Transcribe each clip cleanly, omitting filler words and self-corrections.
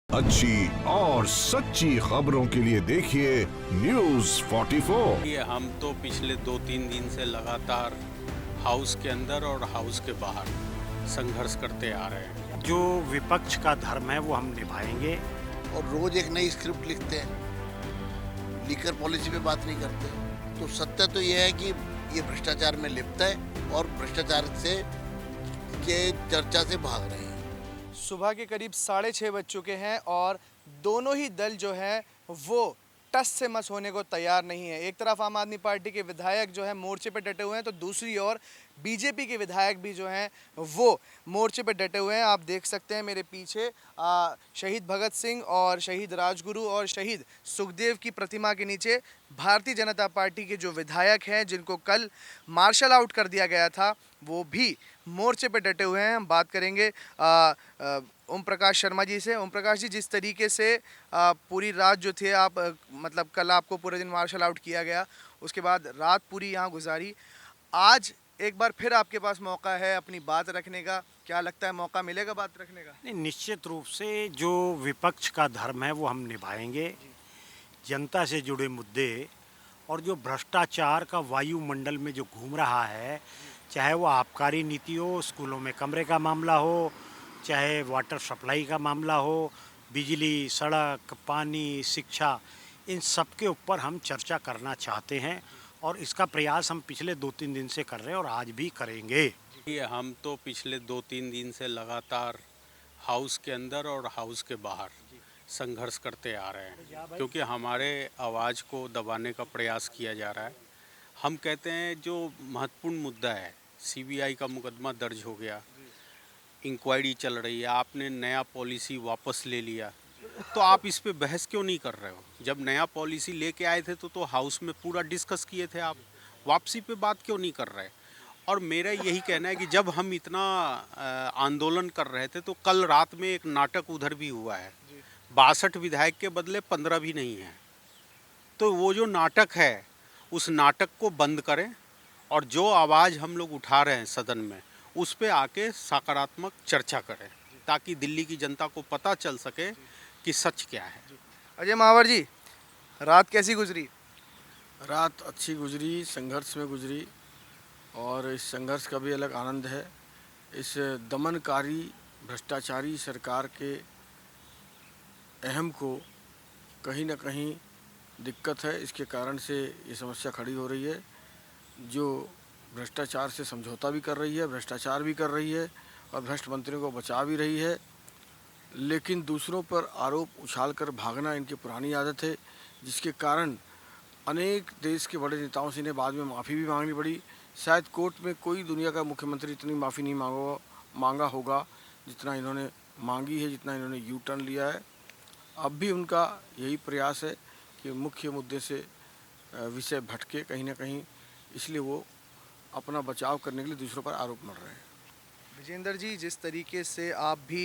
अच्छी और सच्ची खबरों के लिए देखिए न्यूज़ 44। ये हम तो पिछले 2-3 दिन से लगातार हाउस के अंदर और हाउस के बाहर संघर्ष करते आ रहे हैं। जो विपक्ष का धर्म है वो हम निभाएंगे। और रोज एक नई स्क्रिप्ट लिखते हैं, लीकर पॉलिसी पे बात नहीं करते। तो सत्य तो यह है कि ये भ्रष्टाचार में लिप्त है और भ्रष्टाचार से के चर्चा से भाग रहे हैं। सुबह के करीब 6:30 बज चुके हैं और दोनों ही दल जो है वो टस से मस होने को तैयार नहीं है। एक तरफ आम आदमी पार्टी के विधायक जो है मोर्चे पे डटे हुए हैं, तो दूसरी ओर बीजेपी के विधायक भी जो हैं वो मोर्चे पे डटे हुए हैं। आप देख सकते हैं मेरे पीछे शहीद भगत सिंह और शहीद राजगुरु और शहीद सुखदेव की प्रतिमा के नीचे भारतीय जनता पार्टी के जो विधायक हैं जिनको कल मार्शल आउट कर दिया गया था, वो भी मोर्चे पे डटे हुए हैं। हम बात करेंगे ओम प्रकाश शर्मा जी से। ओम प्रकाश जी, जिस तरीके से पूरी रात जो थे आप मतलब कल आपको पूरे दिन मार्शल आउट किया गया, उसके बाद रात पूरी यहाँ गुजारी, आज एक बार फिर आपके पास मौका है अपनी बात रखने का। क्या लगता है मौका मिलेगा बात रखने का? नहीं, निश्चित रूप से जो विपक्ष का धर्म है वो हम निभाएंगे। जनता से जुड़े मुद्दे और जो भ्रष्टाचार का वायुमंडल में जो घूम रहा है, चाहे वो आबकारी नीति हो, स्कूलों में कमरे का मामला हो, चाहे वाटर सप्लाई का मामला हो, बिजली, सड़क, पानी, शिक्षा, इन सब के ऊपर हम चर्चा करना चाहते हैं और इसका प्रयास हम पिछले 2-3 दिन से कर रहे हैं और आज भी करेंगे। ये हम तो पिछले 2-3 दिन से लगातार हाउस के अंदर और हाउस के बाहर संघर्ष करते आ रहे हैं, क्योंकि हमारे आवाज़ को दबाने का प्रयास किया जा रहा है। हम कहते हैं जो महत्वपूर्ण मुद्दा है, सीबीआई का मुकदमा दर्ज हो गया, इंक्वायरी चल रही है, आपने नया पॉलिसी वापस ले लिया, तो आप इस पे बहस क्यों नहीं कर रहे हो? जब नया पॉलिसी लेके आए थे तो हाउस में पूरा डिस्कस किए थे, आप वापसी पे बात क्यों नहीं कर रहे? और मेरा यही कहना है कि जब हम इतना आंदोलन कर रहे थे तो कल रात में एक नाटक उधर भी हुआ है, 62 विधायक के बदले 15 भी नहीं है। तो वो जो नाटक है उस नाटक को बंद करें और जो आवाज़ हम लोग उठा रहे हैं सदन में उस पे आके सकारात्मक चर्चा करें, ताकि दिल्ली की जनता को पता चल सके कि सच क्या है। अजय महावर जी, रात कैसी गुजरी? रात अच्छी गुजरी, संघर्ष में गुजरी और इस संघर्ष का भी अलग आनंद है। इस दमनकारी भ्रष्टाचारी सरकार के अहम को कहीं ना कहीं दिक्कत है, इसके कारण से ये समस्या खड़ी हो रही है। जो भ्रष्टाचार से समझौता भी कर रही है, भ्रष्टाचार भी कर रही है और भ्रष्ट मंत्रियों को बचा भी रही है, लेकिन दूसरों पर आरोप उछालकर भागना इनकी पुरानी आदत है, जिसके कारण अनेक देश के बड़े नेताओं से इन्हें बाद में माफ़ी भी मांगनी पड़ी। शायद कोर्ट में कोई दुनिया का मुख्यमंत्री इतनी माफ़ी नहीं मांगा होगा जितना इन्होंने मांगी है, जितना इन्होंने यू टर्न लिया है। अब भी उनका यही प्रयास है कि मुख्य मुद्दे से विषय भटके कहीं ना कहीं, इसलिए वो अपना बचाव करने के लिए दूसरों पर आरोप मढ़ रहे हैं। विजेंद्र जी, जिस तरीके से आप भी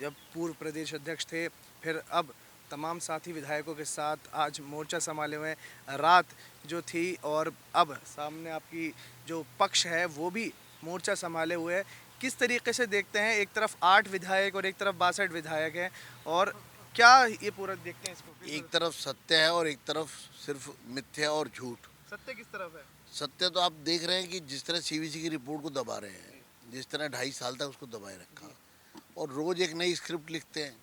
जब पूर्व प्रदेश अध्यक्ष थे, फिर अब तमाम साथी विधायकों के साथ आज मोर्चा संभाले हुए हैं, रात जो थी और अब सामने आपकी जो पक्ष है वो भी मोर्चा संभाले हुए है, किस तरीके से देखते हैं? एक तरफ 8 विधायक और एक तरफ 62 विधायक हैं, और क्या ये पूरा देखते हैं इसको? एक तरफ सत्य है और एक तरफ सिर्फ मिथ्या और झूठ। सत्य किस तरफ है? सत्य तो आप देख रहे हैं कि जिस तरह सीवीसी की रिपोर्ट को दबा रहे हैं, जिस तरह 2.5 साल तक उसको दबाए रखा, और रोज एक नई स्क्रिप्ट लिखते हैं,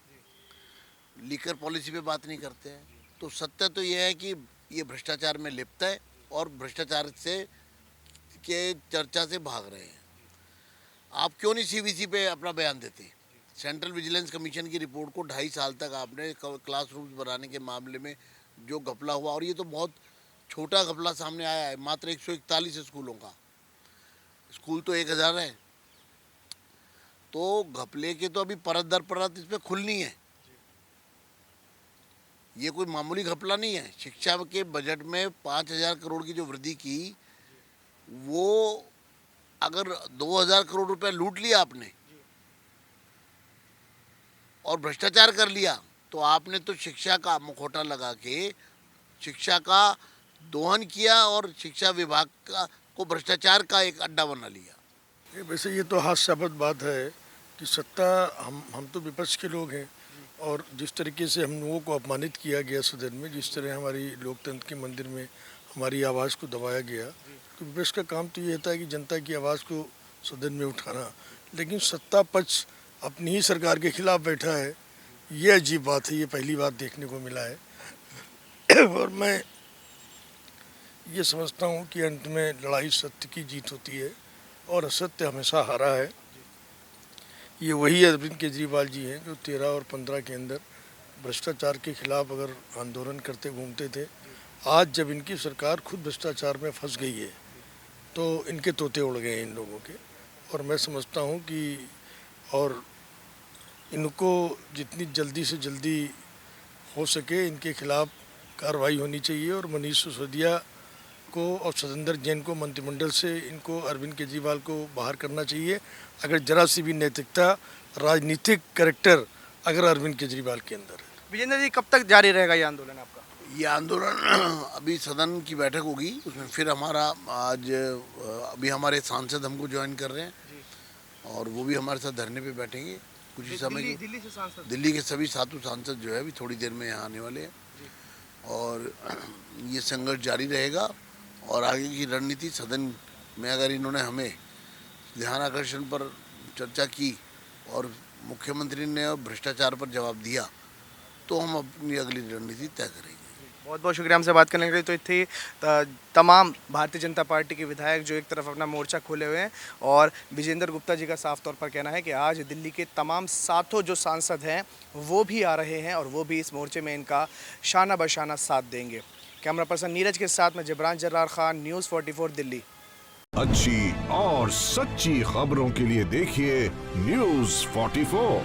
लीकर पॉलिसी पे बात नहीं करते हैं। तो सत्य तो यह है कि ये भ्रष्टाचार में लिप्त है और भ्रष्टाचार से के चर्चा से भाग रहे हैं। आप क्यों नहीं सीवीसी पे अपना बयान देते? सेंट्रल विजिलेंस कमीशन की रिपोर्ट को 2.5 साल तक आपने क्लासरूम्स बनाने के मामले में जो घपला हुआ, और ये तो बहुत छोटा घपला सामने आया है, मात्र 141 स्कूलों का, स्कूल तो 1000 है, तो घपले के तो अभी परत दर परत इस पर खुलनी है। ये कोई मामूली घपला नहीं है। शिक्षा के बजट में 5000 करोड़ की जो वृद्धि की, वो अगर 2000 करोड़ रुपए लूट लिया आपने और भ्रष्टाचार कर लिया, तो आपने तो शिक्षा का मुखौटा लगा के शिक्षा का दोहन किया और शिक्षा विभाग को भ्रष्टाचार का एक अड्डा बना लिया। वैसे ये तो हास्यास्पद बात है कि सत्ता हम तो विपक्ष के लोग हैं, और जिस तरीके से हम लोगों को अपमानित किया गया सदन में, जिस तरह हमारी लोकतंत्र के मंदिर में हमारी आवाज़ को दबाया गया, तो विपक्ष का काम तो ये होता है कि जनता की आवाज़ को सदन में उठाना, लेकिन सत्ता पक्ष अपनी ही सरकार के खिलाफ बैठा है। ये अजीब बात है, ये पहली बार देखने को मिला है। और मैं ये समझता हूँ कि अंत में लड़ाई सत्य की जीत होती है और असत्य हमेशा हारा है। ये वही अरविंद केजरीवाल जी हैं जो 13 और 15 के अंदर भ्रष्टाचार के खिलाफ अगर आंदोलन करते घूमते थे। आज जब इनकी सरकार खुद भ्रष्टाचार में फंस गई है तो इनके तोते उड़ गए इन लोगों के। और मैं समझता हूँ कि और इनको जितनी जल्दी से जल्दी हो सके इनके खिलाफ कार्रवाई होनी चाहिए और मनीष सिसोदिया को और सतेंद्र जैन को मंत्रिमंडल से इनको अरविंद केजरीवाल को बाहर करना चाहिए। अगर जरा सी भी नैतिकता, राजनीतिक कैरेक्टर अगर अरविंद केजरीवाल के अंदर है। विजेंद्र जी, कब तक जारी रहेगा ये आंदोलन आपका? ये आंदोलन अभी सदन की बैठक होगी, उसमें फिर हमारा आज अभी हमारे सांसद हमको ज्वाइन कर रहे हैं और वो भी हमारे साथ धरने पे बैठेंगे कुछ ही समय। दिल्ली से सांसद? दिल्ली के सभी 7 सांसद जो है अभी थोड़ी देर में यहाँ आने वाले हैं और ये संघर्ष जारी रहेगा। और आगे की रणनीति सदन में अगर इन्होंने हमें ध्यान आकर्षण पर चर्चा की और मुख्यमंत्री ने भ्रष्टाचार पर जवाब दिया तो हम अपनी अगली रणनीति तय करेंगे। बहुत बहुत शुक्रिया हमसे बात करने के लिए। तो थे तमाम भारतीय जनता पार्टी के विधायक जो एक तरफ अपना मोर्चा खोले हुए हैं और विजेंद्र गुप्ता जी का साफ तौर पर कहना है कि आज दिल्ली के तमाम 7 जो सांसद हैं वो भी आ रहे हैं और वो भी इस मोर्चे में इनका शाना बशाना साथ देंगे। कैमरा पर्सन नीरज के साथ में जिब्रान जर्रार खान, न्यूज़ 44 दिल्ली। अच्छी और सच्ची खबरों के लिए देखिए न्यूज़ 44।